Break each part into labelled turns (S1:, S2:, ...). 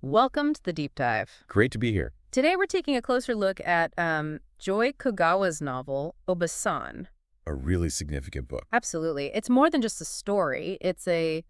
S1: Welcome to the deep dive.
S2: Great to be here.
S1: Today we're taking a closer look at Joy Kogawa's novel, Obasan.
S2: A really significant book.
S1: Absolutely. It's more than just a story. It's a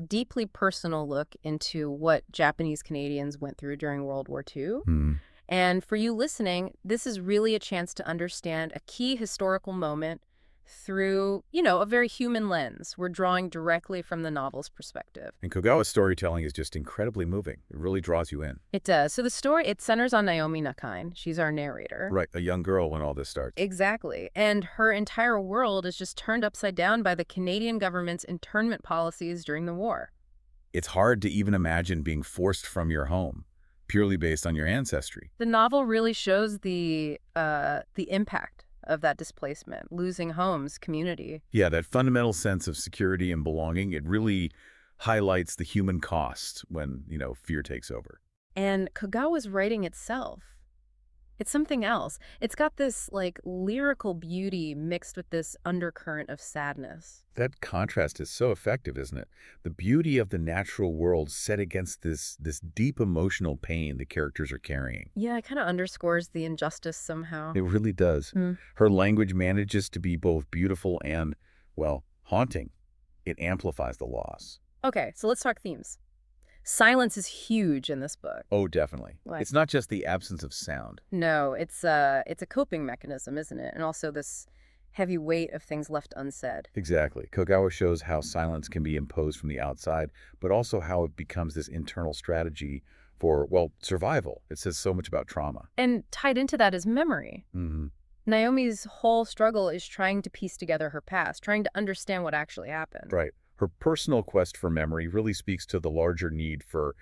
S1: deeply personal look into what Japanese Canadians went through during World War II.
S2: Hmm.
S1: And for you listening, this is really a chance to understand a key historical moment through, a very human lens. We're drawing directly from the novel's perspective.
S2: And Kogawa's storytelling is just incredibly moving. It really draws you in.
S1: It does. So the story, it centers on Naomi Nakane. She's our narrator.
S2: Right, a young girl when all this starts.
S1: Exactly. And her entire world is just turned upside down by the Canadian government's internment policies during the war.
S2: It's hard to even imagine being forced from your home, purely based on your ancestry.
S1: The novel really shows the impact of that displacement, losing homes, community.
S2: Yeah, that fundamental sense of security and belonging, it really highlights the human cost when, fear takes over.
S1: And Kagawa's writing itself, it's something else. It's got this, lyrical beauty mixed with this undercurrent of sadness.
S2: That contrast is so effective, isn't it? The beauty of the natural world set against this deep emotional pain the characters are carrying.
S1: Yeah, it kind of underscores the injustice somehow.
S2: It really does.
S1: Mm.
S2: Her language manages to be both beautiful and, well, haunting. It amplifies the loss.
S1: Okay, so let's talk themes. Silence is huge in this book.
S2: Oh, definitely.
S1: Like-
S2: It's not just the absence of sound.
S1: No, it's a coping mechanism, isn't it? And also this heavy weight of things left unsaid.
S2: Exactly. Kogawa shows how silence can be imposed from the outside, but also how it becomes this internal strategy for, well, survival. It says so much about trauma.
S1: And tied into that is memory.
S2: Hmm.
S1: Naomi's whole struggle is trying to piece together her past, trying to understand what actually happened.
S2: Right. Her personal quest for memory really speaks to the larger need for,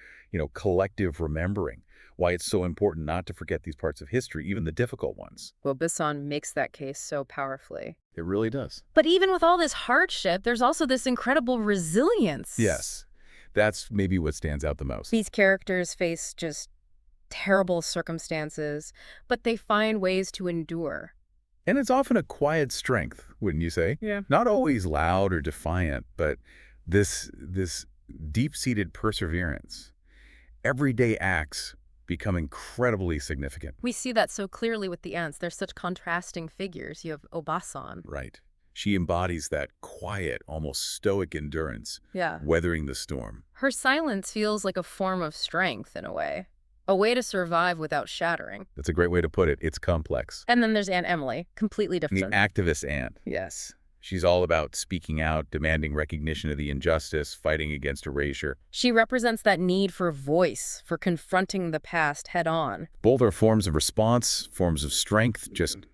S2: collective remembering, why it's so important not to forget these parts of history, even the difficult ones.
S1: Well, Obasan makes that case so powerfully.
S2: It really does.
S1: But even with all this hardship, there's also this incredible resilience.
S2: Yes. That's maybe what stands out the most.
S1: These characters face just terrible circumstances, but they find ways to endure.
S2: And it's often a quiet strength, wouldn't you say?
S1: Yeah.
S2: Not always loud or defiant, but this deep-seated perseverance. Everyday acts become incredibly significant.
S1: We see that so clearly with the ants. They're such contrasting figures. You have Obasan.
S2: Right. She embodies that quiet, almost stoic endurance,
S1: Yeah.
S2: weathering the storm.
S1: Her silence feels like a form of strength in a way to survive without shattering.
S2: That's a great way to put it. It's complex.
S1: And then there's Aunt Emily, completely
S2: The
S1: different.
S2: activist aunt.
S1: Yes.
S2: She's all about speaking out, demanding recognition of the injustice, fighting against erasure.
S1: She represents that need for voice, for confronting the past head on.
S2: Both are forms of response, forms of strength, just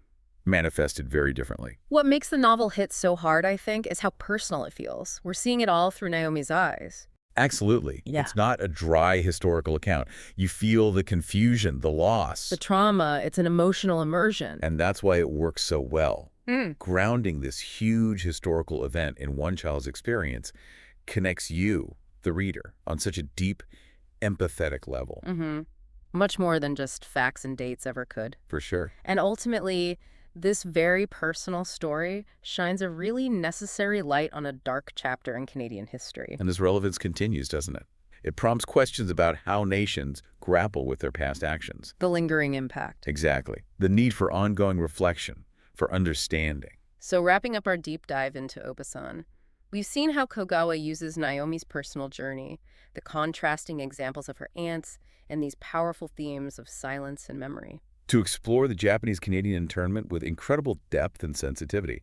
S2: manifested very differently.
S1: What makes the novel hit so hard, I think, is how personal it feels. We're seeing it all through Naomi's eyes.
S2: Absolutely.
S1: Yeah.
S2: It's not a dry historical account. You feel the confusion, the loss.
S1: The trauma, it's an emotional immersion.
S2: And that's why it works so well.
S1: Mm.
S2: Grounding this huge historical event in one child's experience connects you, the reader, on such a deep, empathetic level.
S1: Mm-hmm. Much more than just facts and dates ever could.
S2: For sure.
S1: And ultimately, this very personal story shines a really necessary light on a dark chapter in Canadian history.
S2: And this relevance continues, doesn't it? It prompts questions about how nations grapple with their past actions.
S1: The lingering impact.
S2: Exactly. The need for ongoing reflection, for understanding.
S1: So wrapping up our deep dive into Obasan, we've seen how Kogawa uses Naomi's personal journey, the contrasting examples of her aunts, and these powerful themes of silence and memory.
S2: To explore the Japanese-Canadian internment with incredible depth and sensitivity,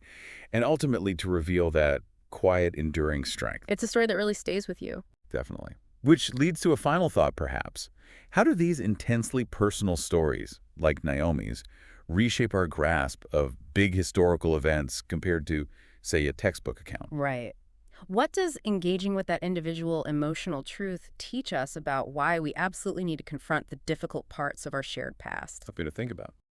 S2: and ultimately to reveal that quiet, enduring strength.
S1: It's a story that really stays with you.
S2: Definitely. Which leads to a final thought, perhaps. How do these intensely personal stories, like Naomi's, reshape our grasp of big historical events compared to, say, a textbook account?
S1: Right. What does engaging with that individual emotional truth teach us about why we absolutely need to confront the difficult parts of our shared past?
S2: Something to think about.